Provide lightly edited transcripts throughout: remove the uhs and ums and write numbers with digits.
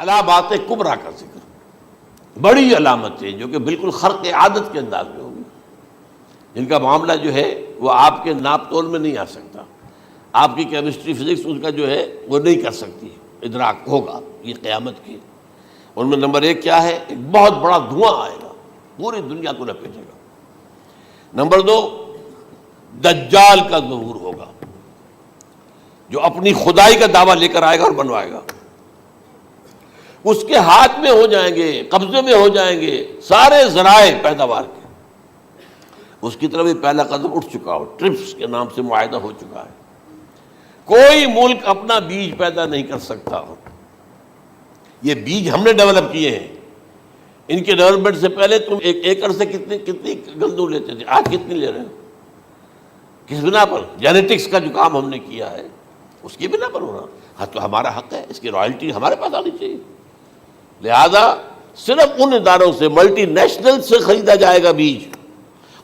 علامات کبریٰ کا ذکر، بڑی علامتیں جو کہ بالکل خرق عادت کے انداز میں ہوگی، جن کا معاملہ جو ہے وہ آپ کے ناپ تول میں نہیں آ سکتا، آپ کی کیمسٹری فزکس اس کا جو ہے وہ نہیں کر سکتی، ادراک ہوگا یہ قیامت کی۔ ان میں نمبر ایک کیا ہے؟ ایک بہت بڑا دھواں آئے گا، پوری دنیا کو لپیٹے گا۔ نمبر دو، دجال کا ظہور ہوگا، جو اپنی خدائی کا دعویٰ لے کر آئے گا اور بنوائے گا۔ اس کے ہاتھ میں ہو جائیں گے، قبضے میں ہو جائیں گے سارے ذرائع پیداوار کے۔ اس کی طرف بھی پہلا قدم اٹھ چکا ہو، ٹرپس کے نام سے معاہدہ ہو چکا ہے۔ کوئی ملک اپنا بیج پیدا نہیں کر سکتا ہو، یہ بیج ہم نے ڈیولپ کیے ہیں۔ ان کے ڈیولپمنٹ سے پہلے تم ایک ایکڑ سے کتنی گندم لیتے تھے، آج کتنی لے رہے ہو؟ کس بنا پر؟ جینیٹکس کا جو کام ہم نے کیا ہے اس کی بنا پر ہو رہا۔ ہاں تو ہمارا حق ہے، اس کی رائلٹی ہمارے پاس آنی چاہیے۔ لہذا صرف ان اداروں سے، ملٹی نیشنل سے خریدا جائے گا بیج،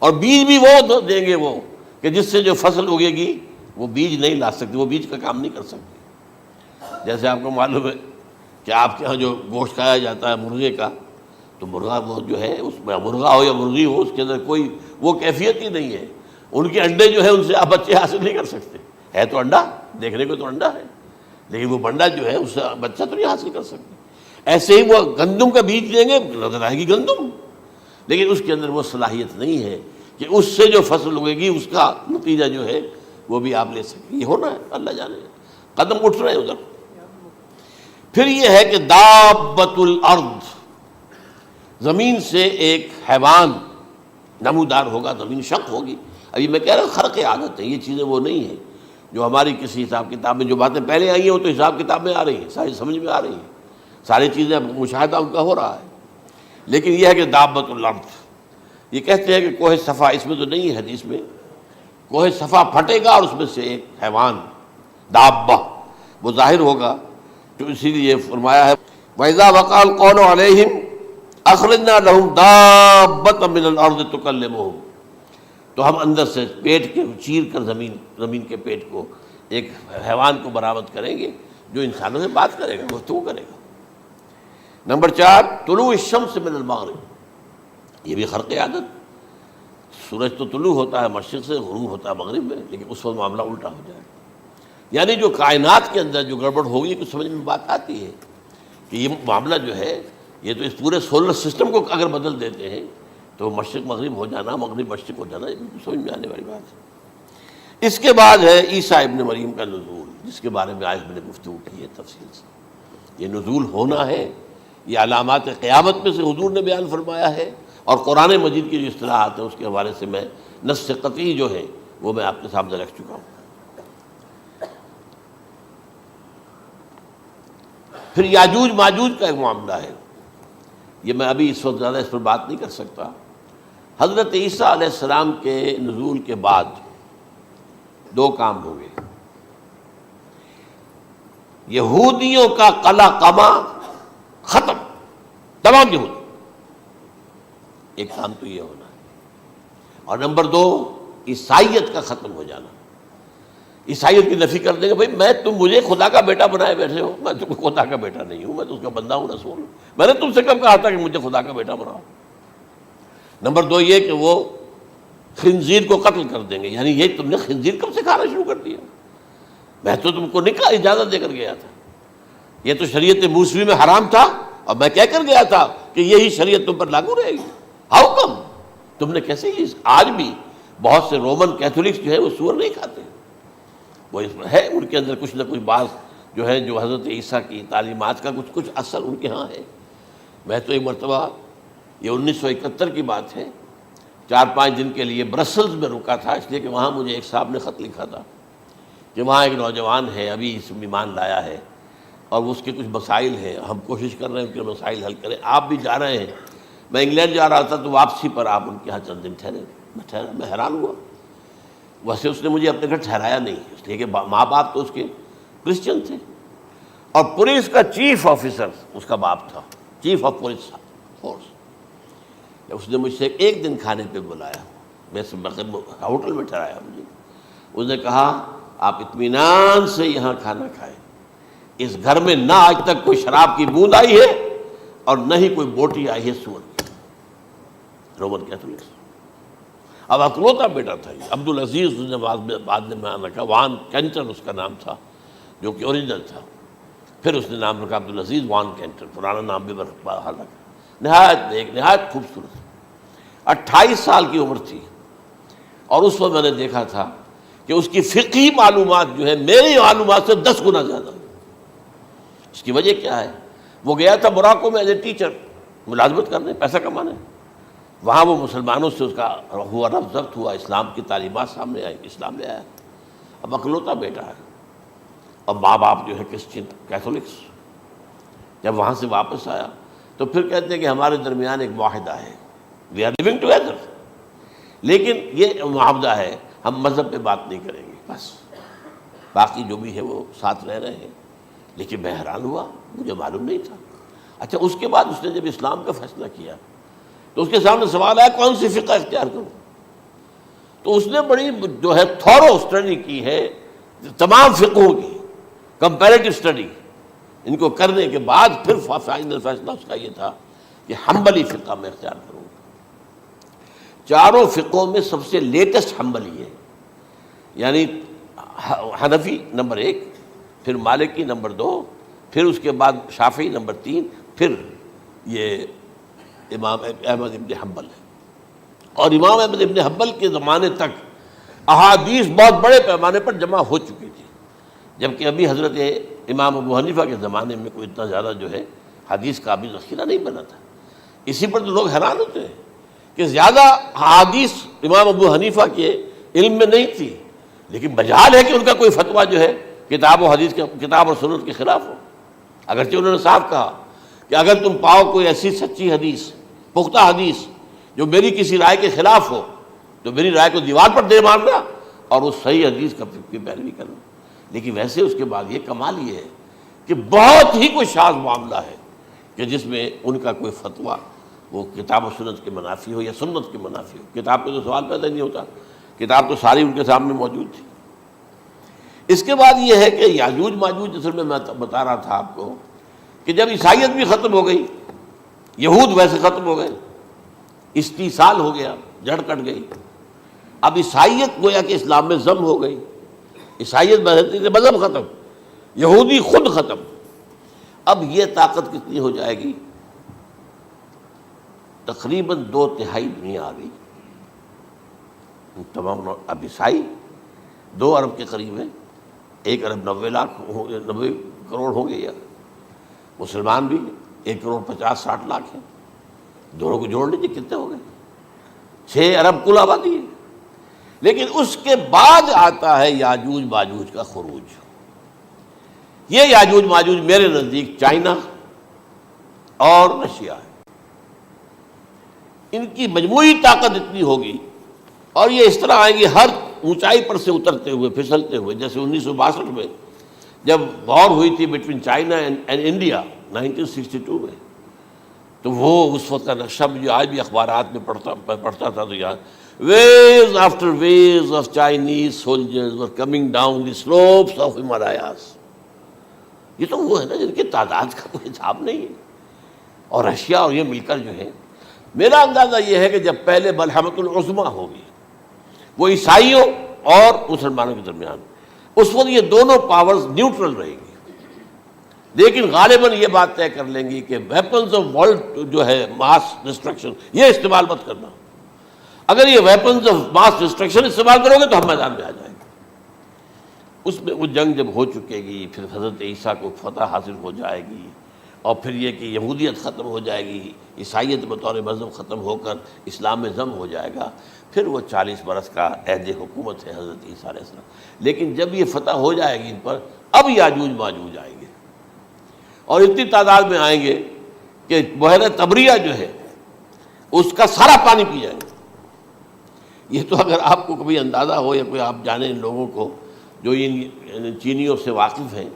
اور بیج بھی وہ دیں گے وہ کہ جس سے جو فصل اگے گی وہ بیج نہیں لا سکتی، وہ بیج کا کام نہیں کر سکتی۔ جیسے آپ کو معلوم ہے کہ آپ کے ہاں جو گوشت کھایا جاتا ہے مرغے کا، تو مرغا وہ جو ہے اس میں، مرغا ہو یا مرغی ہو، اس کے اندر کوئی وہ کیفیت ہی نہیں ہے۔ ان کے انڈے جو ہے ان سے آپ بچے حاصل نہیں کر سکتے، ہے تو انڈا، دیکھنے کو تو انڈا ہے، لیکن وہ بنڈا جو ہے اس سے بچہ تو نہیں حاصل کر سکتے۔ ایسے ہی وہ گندم کا بیج دیں گے، نظر آئے گی گندم، لیکن اس کے اندر وہ صلاحیت نہیں ہے کہ اس سے جو فصل اگے گی اس کا نتیجہ جو ہے وہ بھی آپ لے سکیں۔ یہ ہونا ہے، اللہ جانے، قدم اٹھ رہے ہیں ادھر۔ پھر یہ ہے کہ دابۃ الارض، زمین سے ایک حیوان نمودار ہوگا، زمین شق ہوگی۔ ابھی میں کہہ رہا ہوں خرق عادت ہے، یہ چیزیں وہ نہیں ہیں جو ہماری کسی حساب کتاب میں جو باتیں پہلے آئی ہیں وہ تو حساب کتاب میں آ رہی ہیں، ساری سمجھ میں آ رہی ہیں، ساری چیزیں مشاہدہ ان کا ہو رہا ہے۔ لیکن یہ ہے کہ دابۃ الارض، یہ کہتے ہیں کہ کوہ صفا، اس میں تو نہیں ہے حدیث میں، کوہ صفا پھٹے گا اور اس میں سے ایک حیوان دابہ وہ ظاہر ہوگا، تو اسی لیے فرمایا ہے وَإِذَا وَقَعَ الْقَوْلُ عَلَيْهِمْ أَخْرَجْنَا لَهُمْ دَابَّةً مِّنَ الْأَرْضِ تُكَلِّمُهُمْ، تو ہم اندر سے پیٹ کے چیر کر زمین کے پیٹ کو ایک حیوان کو برآمد کریں گے جو انسانوں سے بات کرے گا، گفتگو کرے گا۔ نمبر 4، طلوع الشمس من المغرب، یہ بھی خرق عادت، سورج تو طلوع ہوتا ہے مشرق سے، غروب ہوتا ہے مغرب میں، لیکن اس وقت معاملہ الٹا ہو جائے گا۔ یعنی جو کائنات کے اندر جو گڑبڑ ہوگی کچھ سمجھ میں بات آتی ہے کہ یہ معاملہ جو ہے یہ تو اس پورے سولر سسٹم کو اگر بدل دیتے ہیں تو مشرق مغرب ہو جانا، مغرب مشرق ہو جانا، یہ بالکل سمجھ میں آنے والی بات ہے۔ اس کے بعد ہے عیسیٰ ابن مریم کا نزول، جس کے بارے میں آج میں نے گفتگو کی ہے تفصیل سے۔ یہ نزول ہونا ہے، یہ علامات قیامت میں سے حضور نے بیان فرمایا ہے، اور قرآن مجید کی جو اصطلاحات ہیں اس کے حوالے سے میں نص قطعی جو ہے وہ میں آپ کے سامنے رکھ چکا ہوں۔ پھر یاجوج ماجوج کا ایک معاملہ ہے، یہ میں ابھی اس وقت زیادہ اس پر بات نہیں کر سکتا۔ حضرت عیسیٰ علیہ السلام کے نزول کے بعد 2 کام ہو گئے، یہودیوں کا قلع قمع ختم، تمام یہود، ایک کام تو یہ ہونا ہے، اور نمبر 2 عیسائیت کا ختم ہو جانا۔ عیسائیت کی نفی کر دیں گے، بھائی میں تم مجھے خدا کا بیٹا بنائے بیٹھے ہو، میں تم خدا کا بیٹا نہیں ہوں، میں تو اس کا بندہ ہوں، رسول ہوں، میں نے تم سے کب کہا تھا کہ مجھے خدا کا بیٹا بناؤ۔ نمبر 2 یہ کہ وہ خنزیر کو قتل کر دیں گے، یعنی یہ تم نے خنزیر کب سے کھانا شروع کر دیا؟ میں تو تم کو نکاح اجازت دے کر گیا تھا، یہ تو شریعت موسوی میں حرام تھا، اور میں کہہ کر گیا تھا کہ یہی شریعت تم پر لاگو رہے گی، ہاؤ کم تم نے کیسے یہ؟ آج بھی بہت سے رومن کیتھولکس جو ہے وہ سور نہیں کھاتے، وہ اس میں ہے ان کے اندر کچھ نہ کچھ بعض جو ہے جو حضرت عیسیٰ کی تعلیمات کا کچھ اثر ان کے ہاں ہے۔ میں تو ایک مرتبہ، یہ 1971 کی بات ہے، 4-5 دن کے لیے برسلز میں رکا تھا، اس لیے کہ وہاں مجھے ایک صاحب نے خط لکھا تھا کہ وہاں ایک نوجوان ہے، ابھی اس میں ایمان لایا ہے، اور اس کے کچھ مسائل ہیں، ہم کوشش کر رہے ہیں ان کے مسائل حل کریں، آپ بھی جا رہے ہیں۔ میں انگلینڈ جا رہا تھا تو واپسی پر آپ ان کے یہاں چند دن ٹھہرے، میں حیران ہوا۔ ویسے اس نے مجھے اپنے گھر ٹھہرایا نہیں، اس لیے کہ ماں باپ تو اس کے کرسچن تھے، اور پولیس کا چیف آفیسر اس کا باپ تھا، چیف آف پولیس فورس۔ اس نے مجھ سے 1 دن کھانے پہ بلایا، میں ہوٹل میں ٹھہرایا مجھے، اس نے کہا آپ اطمینان سے یہاں کھانا کھائیں، اس گھر میں نہ آج تک کوئی شراب کی بوند آئی ہے اور نہ ہی کوئی بوٹی آئی ہے سور کی. Roman Catholics. اب اکلوتا بیٹا تھا یہ عبدالعزیز نے بعد میں نام رکھا، وان کینٹر اس کا نام تھا جو کہ اوریجنل تھا. پھر اس نے نام رکھا عبدالعزیز وان کینٹر، پرانا نام بھی بہرحال رکھا. نہایت نیک، نہایت خوبصورت. 28 سال کی عمر تھی اور اس وقت میں نے دیکھا تھا کہ اس کی فقہی معلومات جو ہے میری معلومات سے 10 گنا زیادہ. اس کی وجہ کیا ہے؟ وہ گیا تھا موراکو میں ایز اے ٹیچر ملازمت کرنے، پیسہ کمانے. وہاں وہ مسلمانوں سے اس کا ہوا رفت ضبط ہوا، اسلام کی تعلیمات سامنے آئی، اسلام لے آیا. اب اکلوتا بیٹا ہے اور ماں باپ جو ہے کرسچن کیتھولکس. جب وہاں سے واپس آیا تو پھر کہتے ہیں کہ ہمارے درمیان ایک معاہدہ ہے، وی آر لیونگ ٹوگیدر، لیکن یہ معاہدہ ہے ہم مذہب پہ بات نہیں کریں گے، بس باقی جو بھی ہے وہ ساتھ رہ رہے ہیں. لیکن میں حیران ہوا، مجھے معلوم نہیں تھا. اچھا اس کے بعد اس نے جب اسلام کا فیصلہ کیا تو اس کے سامنے سوال آیا کون سی فقہ اختیار کروں. تو اس نے بڑی جو ہے تھورو اسٹڈی کی ہے تمام فقہوں کی، کمپیریٹو اسٹڈی. ان کو کرنے کے بعد پھر فائنل فیصلہ اس کا یہ تھا کہ حنبلی فقہ میں اختیار کروں. چاروں فقہوں میں سب سے لیٹسٹ حنبلی ہے، یعنی حنفی نمبر 1، پھر مالکی نمبر 2، پھر اس کے بعد شافعی نمبر 3، پھر یہ امام احمد ابن حنبل ہے. اور امام احمد ابن حنبل کے زمانے تک احادیث بہت بڑے پیمانے پر جمع ہو چکی تھی، جبکہ ابھی حضرت امام ابو حنیفہ کے زمانے میں کوئی اتنا زیادہ جو ہے حدیث کا بھی ذخیرہ نہیں بنا تھا. اسی پر تو لوگ حیران ہوتے ہیں کہ زیادہ حدیث امام ابو حنیفہ کے علم میں نہیں تھی، لیکن بجال ہے کہ ان کا کوئی فتویٰ جو ہے کتاب و حدیث کے، کتاب اور سنت کے خلاف ہو. اگرچہ انہوں نے صاف کہا کہ اگر تم پاؤ کوئی ایسی سچی حدیث، پختہ حدیث جو میری کسی رائے کے خلاف ہو تو میری رائے کو دیوار پر دے مارنا اور اس صحیح حدیث کی پیروی کرنا. لیکن ویسے اس کے بعد یہ کمال یہ ہے کہ بہت ہی کوئی شاذ معاملہ ہے کہ جس میں ان کا کوئی فتویٰ وہ کتاب و سنت کے منافی ہو یا سنت کے منافی ہو. کتاب پہ تو سوال پیدا نہیں ہوتا، کتاب تو ساری ان کے سامنے موجود تھی. اس کے بعد یہ ہے کہ یاجوج ماجوج، اصل میں بتا رہا تھا آپ کو کہ جب عیسائیت بھی ختم ہو گئی، یہود ویسے ختم ہو گئے، استیصال ہو گیا، جڑ کٹ گئی. اب عیسائیت گویا کہ اسلام میں ضم ہو گئی. عیسائیت مذہب ختم، یہودی خود ختم. اب یہ طاقت کتنی ہو جائے گی؟ تقریباً 2/3 دنیا آ گئی. تمام اب عیسائی 2 ارب کے قریب ہیں، 1 ارب 90 کروڑ ہوں گے، یا مسلمان بھی 1 کروڑ 50-60 لاکھ ہیں. دونوں کو جوڑ لیجیے کتنے ہو گئے؟ 6 ارب کل آبادی ہے. لیکن اس کے بعد آتا ہے یاجوج ماجوج کا خروج. یہ یاجوج ماجوج میرے نزدیک چائنا اور رشیا ہے. ان کی مجموعی طاقت اتنی ہوگی اور یہ اس طرح آئیں گے ہر اونچائی پر سے اترتے ہوئے، پھسلتے ہوئے. جیسے 1962 میں جب وار ہوئی تھی بٹوین چائنا اینڈ انڈیا 1962 میں، تو وہ اس وقت کا نقشہ جو آج بھی اخبارات میں پڑھتا تھا تو یاد، waves after waves of Chinese soldiers were coming down the slopes of Himalayas. یہ تو وہ ہے نا جن کی تعداد کا کوئی حساب نہیں ہے. اور رشیا اور یہ مل کر جو ہے، میرا اندازہ یہ ہے کہ جب پہلے ملحمۃ العظمیٰ ہوگی وہ عیسائیوں اور مسلمانوں کے درمیان، اس وقت یہ دونوں پاورز نیوٹرل رہیں گی. لیکن غالباً یہ بات طے کر لیں گی کہ ویپنز آف ورلڈ جو ہے ماس ڈسٹرکشن، یہ استعمال مت کرنا. اگر یہ ویپنز آف ماس ڈسٹرکشن استعمال کرو گے تو ہم میدان میں آ جائیں گے. اس میں وہ جنگ جب ہو چکے گی، پھر حضرت عیسیٰ کو فتح حاصل ہو جائے گی، اور پھر یہ کہ یہودیت ختم ہو جائے گی، عیسائیت بطور مذہب ختم ہو کر اسلام میں ضم ہو جائے گا. پھر وہ 40 برس کا عہد حکومت ہے حضرت عیسیٰ علیہ السلام. لیکن جب یہ فتح ہو جائے گی ان پر، اب یاجوج ماجوج آئیں گے اور اتنی تعداد میں آئیں گے کہ بحیرہ طبریہ جو ہے اس کا سارا پانی پی جائیں گے. یہ تو اگر آپ کو کبھی اندازہ ہو یا کوئی آپ جانیں ان لوگوں کو جو ان چینیوں سے واقف ہیں،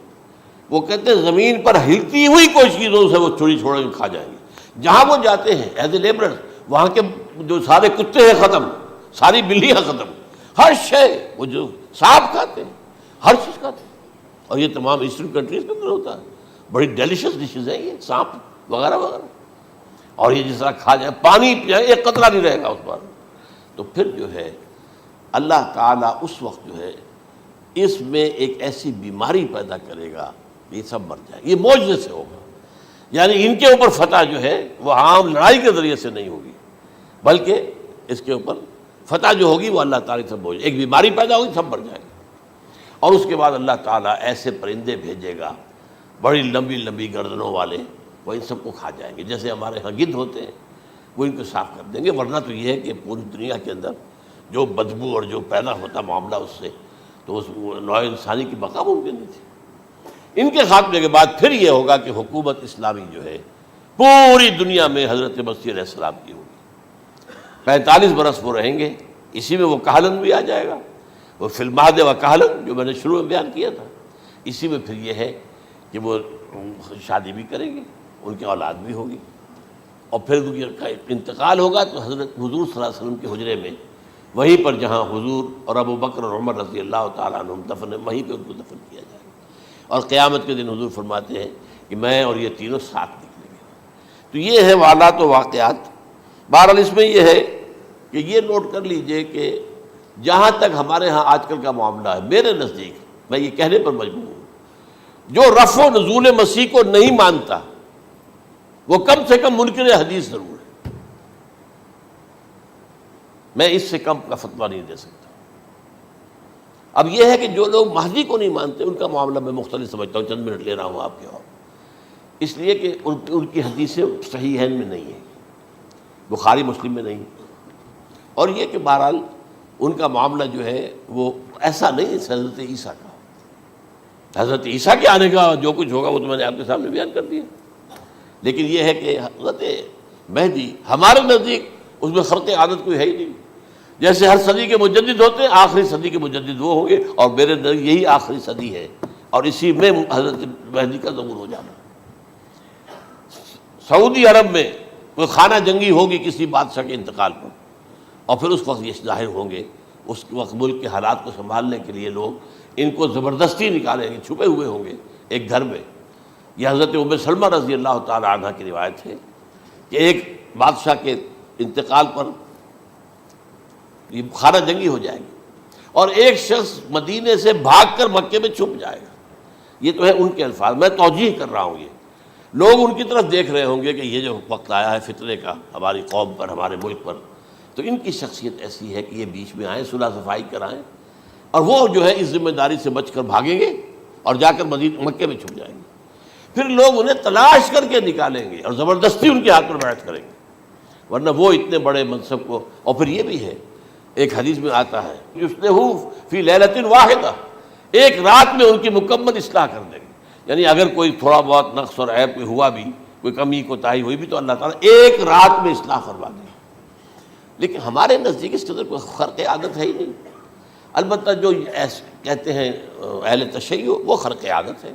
وہ کہتے ہیں زمین پر ہلتی ہوئی کوئی چیزوں سے وہ چھوڑی چھوڑ کے کھا جائیں گے. جہاں وہ جاتے ہیں ایز اے لیبرر، وہاں کے جو سارے کتے ہیں ختم، ساری بلیاں ختم، ہر شے، وہ جو سانپ کھاتے ہیں، ہر چیز کھاتے ہیں. اور یہ تمام ایسٹرن کنٹریز کے اندر ہوتا ہے. بڑی ڈیلیشیس ڈشز ہیں یہ، سانپ وغیرہ وغیرہ، اور یہ جس طرح کھا جائے، پانی پیا ایک قطرہ نہیں رہے گا اس پر. تو پھر جو ہے اللہ تعالیٰ اس وقت جو ہے اس میں ایک ایسی بیماری پیدا کرے گا یہ سب مر جائے. یہ معجزے سے ہوگا، یعنی ان کے اوپر فتح جو ہے وہ عام لڑائی کے ذریعے سے نہیں ہوگی، بلکہ اس کے اوپر فتح جو ہوگی وہ اللہ تعالیٰ سے بوجھ، ایک بیماری پیدا ہوگی سب مر جائے گا. اور اس کے بعد اللہ تعالیٰ ایسے پرندے بھیجے گا بڑی لمبی لمبی گردنوں والے، وہ ان سب کو کھا جائیں گے. جیسے ہمارے ہاں گدھ ہوتے ہیں وہ ان کو صاف کر دیں گے. ورنہ تو یہ ہے کہ پوری دنیا کے اندر جو بدبو اور جو پیدا ہوتا معاملہ اس سے، تو اس نوع انسانی کی بقا ممکن نہیں تھی. ان کے خاتمے کے بعد پھر یہ ہوگا کہ حکومت اسلامی جو ہے پوری دنیا میں حضرت مسیح علیہ السلام کی ہوگی. 45 برس وہ رہیں گے، اسی میں وہ کہلن بھی آ جائے گا. وہ فی المہد و کہلن جو میں نے شروع میں بیان کیا تھا، اسی میں پھر یہ ہے کہ وہ شادی بھی کریں گے، ان کی اولاد بھی ہوگی، اور پھر ان کا انتقال ہوگا تو حضرت حضور صلی اللہ علیہ وسلم کے حجرے میں، وہیں پر جہاں حضور اور ابو بکر اور عمر رضی اللہ تعالیٰ عنہم دفن ہیں، وہیں پہ ان کو دفن کیا جائے گا. اور قیامت کے دن حضور فرماتے ہیں کہ میں اور یہ تینوں ساتھ نکلیں گے. تو یہ ہے والات و واقعات. بہرحال اس میں یہ ہے کہ یہ نوٹ کر لیجئے کہ جہاں تک ہمارے ہاں آج کل کا معاملہ ہے، میرے نزدیک میں یہ کہنے پر مجبور ہوں، جو رفع و نزول مسیح کو نہیں مانتا وہ کم سے کم منکر حدیث ضرور ہے. میں اس سے کم کا فتویٰ نہیں دے سکتا. اب یہ ہے کہ جو لوگ مہدی کو نہیں مانتے ان کا معاملہ میں مختلف سمجھتا ہوں. چند منٹ لے رہا ہوں آپ کے، اور اس لیے کہ ان کی حدیثیں صحیحین میں نہیں ہیں، بخاری مسلم میں نہیں. اور یہ کہ بہرحال ان کا معاملہ جو ہے وہ ایسا نہیں ہے حضرت عیسیٰ کا. حضرت عیسیٰ کے آنے کا جو کچھ ہوگا وہ تو میں نے آپ کے سامنے بیان کر دیا. لیکن یہ ہے کہ حضرت مہدی ہمارے نزدیک اس میں خرق عادت کوئی ہے ہی نہیں. جیسے ہر صدی کے مجدد ہوتے ہیں، آخری صدی کے مجدد وہ ہوں گے، اور میرے نزدیک یہی آخری صدی ہے، اور اسی میں حضرت مہدی کا ظہور ہو جانا. سعودی عرب میں کوئی خانہ جنگی ہوگی کسی بادشاہ کے انتقال پر، اور پھر اس وقت یہ ظاہر ہوں گے. اس وقت ملک کے حالات کو سنبھالنے کے لیے لوگ ان کو زبردستی نکالیں گے، چھپے ہوئے ہوں گے ایک گھر میں. یہ حضرت ام سلمہ رضی اللہ تعالی عنہ کی روایت ہے کہ ایک بادشاہ کے انتقال پر یہ خانہ جنگی ہو جائے گی، اور ایک شخص مدینے سے بھاگ کر مکے میں چھپ جائے گا. یہ تو ہے ان کے الفاظ، میں توجیہ کر رہا ہوں. یہ لوگ ان کی طرف دیکھ رہے ہوں گے کہ یہ جو وقت آیا ہے فتنے کا ہماری قوم پر، ہمارے ملک پر، تو ان کی شخصیت ایسی ہے کہ یہ بیچ میں آئیں، صلح صفائی کرائیں، اور وہ جو ہے اس ذمہ داری سے بچ کر بھاگیں گے اور جا کر مکے میں چھپ جائیں گے. پھر لوگ انہیں تلاش کر کے نکالیں گے اور زبردستی ان کے ہاتھ پر بیعت کریں گے، ورنہ وہ اتنے بڑے منصب کو. اور پھر یہ بھی ہے، ایک حدیث میں آتا ہے یصلحو فی لیلۃ واحدہ، ایک رات میں ان کی مکمل اصلاح کر دیں گے. یعنی اگر کوئی تھوڑا بہت نقص اور عیب کوئی ہوا بھی، کوئی کمی کوتاہی ہوئی بھی، تو اللہ تعالیٰ ایک رات میں اصلاح کروا دیں گے. لیکن ہمارے نزدیک اس کے اندر کوئی خرق عادت ہے ہی نہیں. البتہ جو کہتے ہیں اہل تشیع، وہ خرق عادت ہے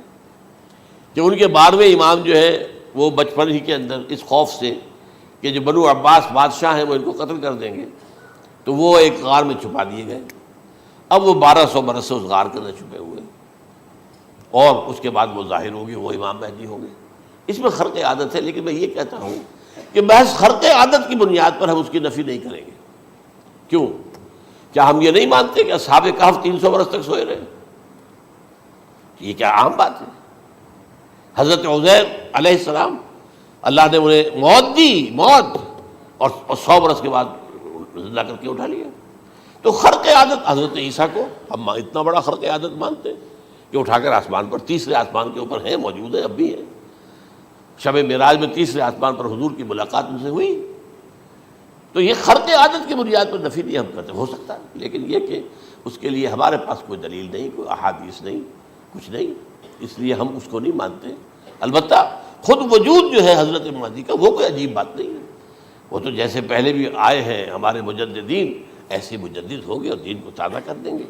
کہ ان کے 12ویں امام جو ہے وہ بچپن ہی کے اندر اس خوف سے کہ جو بنو عباس بادشاہ ہیں وہ ان کو قتل کر دیں گے، تو وہ ایک غار میں چھپا دیے گئے. اب وہ 1200 برس سے اس غار کے اندر چھپے ہوئے، اور اس کے بعد وہ ظاہر ہوگی، وہ امام مہدی ہوں گے. اس میں خرق عادت ہے. لیکن میں یہ کہتا ہوں کہ محض خرق عادت کی بنیاد پر ہم اس کی نفی نہیں کریں گے. کیوں؟ کیا ہم یہ نہیں مانتے کہ اصحاب کہف 300 برس تک سوئے رہے؟ یہ کیا عام بات ہے؟ حضرت عزیر علیہ السلام اللہ نے انہیں موت دی، موت، اور 100 برس کے بعد زندہ کر کے اٹھا لیا. تو خرق عادت حضرت عیسیٰ کو ہم اتنا بڑا خرق عادت مانتے ہیں کہ اٹھا کر آسمان پر، تیسرے آسمان کے اوپر ہیں، موجود ہیں، اب بھی ہیں. شب معراج میں تیسرے آسمان پر حضور کی ملاقات ان سے ہوئی. تو یہ خرق عادت کی بنیاد پر نفی نہیں ہم کرتے. ہو سکتا ہے، لیکن یہ کہ اس کے لیے ہمارے پاس کوئی دلیل نہیں، کوئی احادیث نہیں، کچھ نہیں، اس لیے ہم اس کو نہیں مانتے. البتہ خود وجود جو ہے حضرت مہدی کا وہ کوئی عجیب بات نہیں ہے. وہ تو جیسے پہلے بھی آئے ہیں ہمارے مجددین، ایسے مجدد ہوں گے اور دین کو تازہ کر دیں گے.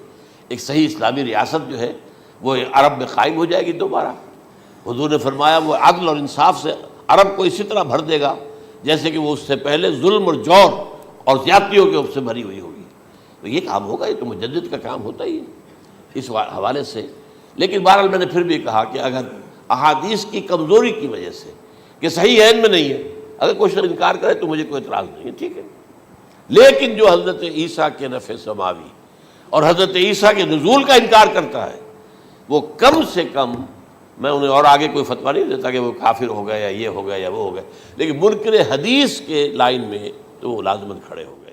ایک صحیح اسلامی ریاست جو ہے وہ عرب میں قائم ہو جائے گی دوبارہ. حضور نے فرمایا وہ عدل اور انصاف سے عرب کو اسی طرح بھر دے گا جیسے کہ وہ اس سے پہلے ظلم اور جور اور زیادتیوں کے سے بھری ہوئی ہوگی. تو یہ کام ہوگا، یہ تو مجدد کا کام ہوتا ہی ہے اس حوالے سے. لیکن بہرحال میں نے پھر بھی کہا کہ اگر احادیث کی کمزوری کی وجہ سے کہ صحیح عین میں نہیں ہے، اگر کوئی شخص انکار کرے تو مجھے کوئی اعتراض نہیں ہے، ٹھیک ہے، لیکن جو حضرت عیسیٰ کے نفع سماوی اور حضرت عیسیٰ کے نزول کا انکار کرتا ہے وہ کم سے کم، میں انہیں اور آگے کوئی فتویٰ نہیں دیتا کہ وہ کافر ہو گئے یا یہ ہو گیا یا وہ ہو گیا، لیکن منکر حدیث کے لائن میں تو وہ لازماً کھڑے ہو گئے۔